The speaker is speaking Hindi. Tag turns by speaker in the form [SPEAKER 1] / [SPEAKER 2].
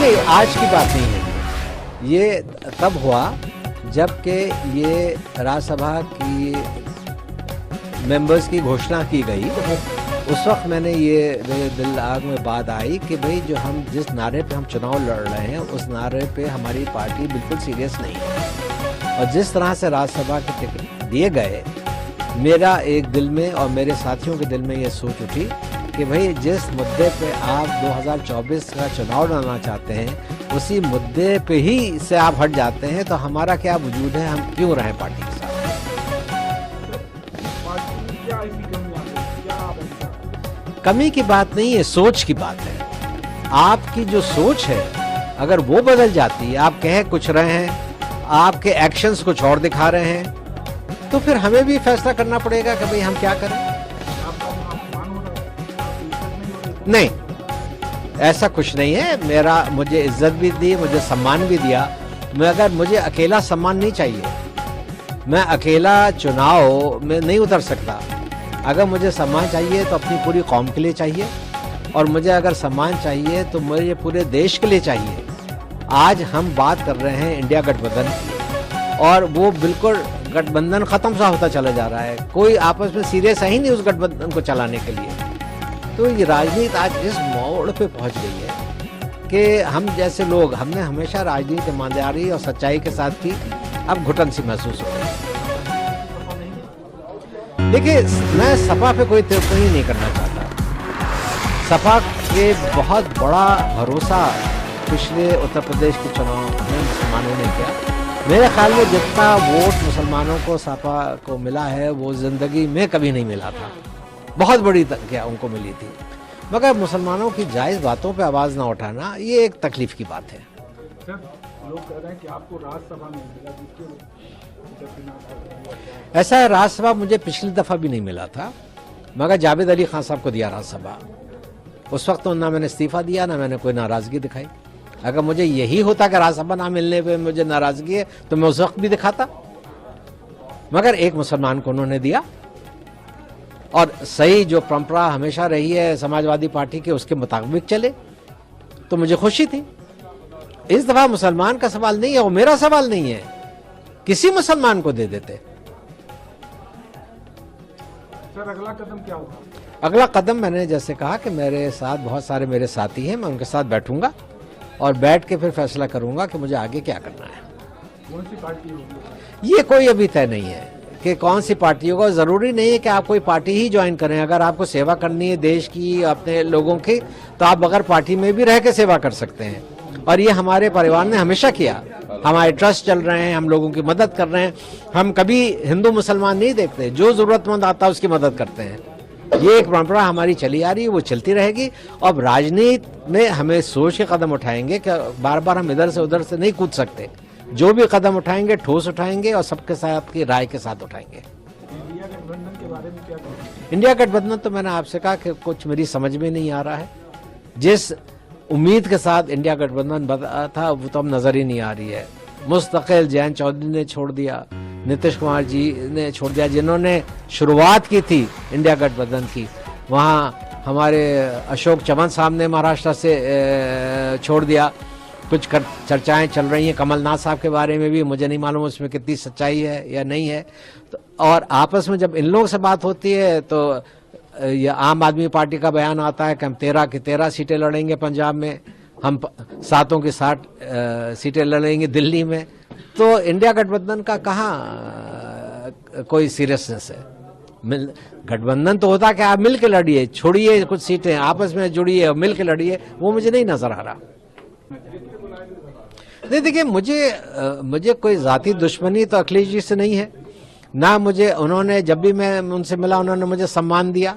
[SPEAKER 1] नहीं, आज की बात नहीं है। ये तब हुआ जबकि ये राज्यसभा की मेंबर्स की घोषणा की गई। उस वक्त मैंने मेरे दिमाग में बात आई कि भाई जो हम जिस नारे पे हम चुनाव लड़ रहे हैं उस नारे पे हमारी पार्टी बिल्कुल सीरियस नहीं है। और जिस तरह से राज्यसभा के टिकट दिए गए, मेरा एक दिल में और मेरे साथियों के दिल में ये सोच उठी कि भाई जिस मुद्दे पे आप 2024 का चुनाव लड़ना चाहते हैं उसी मुद्दे पे ही से आप हट जाते हैं तो हमारा क्या वजूद है, हम क्यों रहें पार्टी के साथ। कमी की बात नहीं है, सोच की बात है। आपकी जो सोच है अगर वो बदल जाती है, आप कह कुछ रहे हैं, आपके एक्शंस कुछ और दिखा रहे हैं, तो फिर हमें भी फैसला करना पड़ेगा कि भाई हम क्या करें। नहीं, ऐसा कुछ नहीं है। मुझे इज्जत भी दी, मुझे सम्मान भी दिया, मगर मुझे अकेला सम्मान नहीं चाहिए। मैं अकेला चुनाव में नहीं उतर सकता। अगर मुझे सम्मान चाहिए तो अपनी पूरी कौम के लिए चाहिए, और मुझे अगर सम्मान चाहिए तो मुझे पूरे देश के लिए चाहिए। आज हम बात कर रहे हैं इंडिया गठबंधन की, और वो बिल्कुल गठबंधन खत्म सा होता चला जा रहा है। कोई आपस में सीरियस है ही नहीं उस गठबंधन को चलाने के लिए। तो ये राजनीति आज इस मोड़ पे पहुंच गई है कि हम जैसे लोग, हमने हमेशा राजनीति ईमानदारी और सच्चाई के साथ की, अब घुटन सी महसूस हो रही है। देखिए, मैं सपा पे कोई टिप्पणी नहीं करना चाहता। सपा के बहुत बड़ा भरोसा पिछले उत्तर प्रदेश के चुनाव में मुसलमानों ने किया। मेरे ख्याल में जितना वोट मुसलमानों को सपा को मिला है वो जिंदगी में कभी नहीं मिला था। बहुत बड़ी क्या उनको मिली थी, मगर मुसलमानों की जायज़ बातों पे आवाज़ ना उठाना ये एक तकलीफ की बात है।
[SPEAKER 2] सर, लोग कह रहे हैं कि आपको राज्यसभा में मिला,
[SPEAKER 1] ऐसा है, राज्यसभा मुझे पिछली दफ़ा भी नहीं मिला था, मगर जावेद अली खान साहब को दिया राज्यसभा। उस वक्त तो ना मैंने इस्तीफा दिया, ना मैंने कोई नाराज़गी दिखाई। अगर मुझे यही होता कि राज्यसभा ना मिलने पे मुझे नाराज़गी है तो मैं उस वक्त भी दिखाता, मगर एक मुसलमान को उन्होंने दिया। और सही जो परंपरा हमेशा रही है समाजवादी पार्टी के, उसके मुताबिक चले, तो मुझे खुशी थी। इस दफा मुसलमान का सवाल नहीं है, वो मेरा सवाल नहीं है, किसी मुसलमान को दे देते।
[SPEAKER 2] सर, अगला कदम क्या होगा?
[SPEAKER 1] अगला कदम मैंने जैसे कहा कि मेरे साथ बहुत सारे मेरे साथी हैं, मैं उनके साथ बैठूंगा और बैठ के फिर फैसला करूंगा कि मुझे आगे क्या करना है।
[SPEAKER 2] कौन सी पार्टी होगी?
[SPEAKER 1] ये कोई अभी तय नहीं है कि कौन सी पार्टी होगा। जरूरी नहीं है कि आप कोई पार्टी ही ज्वाइन करें। अगर आपको सेवा करनी है देश की, अपने लोगों की, तो आप बगैर पार्टी में भी रह के सेवा कर सकते हैं। और ये हमारे परिवार ने हमेशा किया। हमारे ट्रस्ट चल रहे हैं, हम लोगों की मदद कर रहे हैं। हम कभी हिंदू मुसलमान नहीं देखते, जो जरूरतमंद आता है उसकी मदद करते हैं। ये एक परंपरा हमारी चली आ रही है, वो चलती रहेगी। अब राजनीति में हमें सोच के कदम उठाएंगे कि बार बार हम इधर से उधर से नहीं कूद सकते। जो भी कदम उठाएंगे ठोस उठाएंगे और सबके साथ की राय के साथ उठाएंगे।
[SPEAKER 2] इंडिया गठबंधन के बारे में क्या कहेंगे?
[SPEAKER 1] इंडिया गठबंधन तो मैंने आपसे कहा कि कुछ मेरी समझ में नहीं आ रहा है। जिस उम्मीद के साथ इंडिया गठबंधन बना था वो तो अब नजर ही नहीं आ रही है। मुस्तकिल जयंत चौधरी ने छोड़ दिया, नीतीश कुमार जी ने छोड़ दिया, जिन्होंने शुरुआत की थी इंडिया गठबंधन की। वहाँ हमारे अशोक चव्हाण साहब ने महाराष्ट्र से छोड़ दिया। कुछ चर्चाएं चल रही हैं कमलनाथ साहब के बारे में भी, मुझे नहीं मालूम उसमें कितनी सच्चाई है या नहीं है। तो और आपस में जब इन लोगों से बात होती है तो ये आम आदमी पार्टी का बयान आता है कि हम 13 की 13 सीटें लड़ेंगे पंजाब में, हम 7 की 7 सीटें लड़ेंगे दिल्ली में। तो इंडिया गठबंधन का कहाँ कोई सीरियसनेस है। गठबंधन तो होता कि आप मिल के लड़िए, छोड़िए कुछ सीटें, आपस में जुड़िए और मिल के लड़िए, वो मुझे नहीं नजर आ रहा। नहीं, देखिए, मुझे कोई जाती दुश्मनी तो अखिलेश जी से नहीं है ना। मुझे उन्होंने, जब भी मैं उनसे मिला, उन्होंने मुझे सम्मान दिया।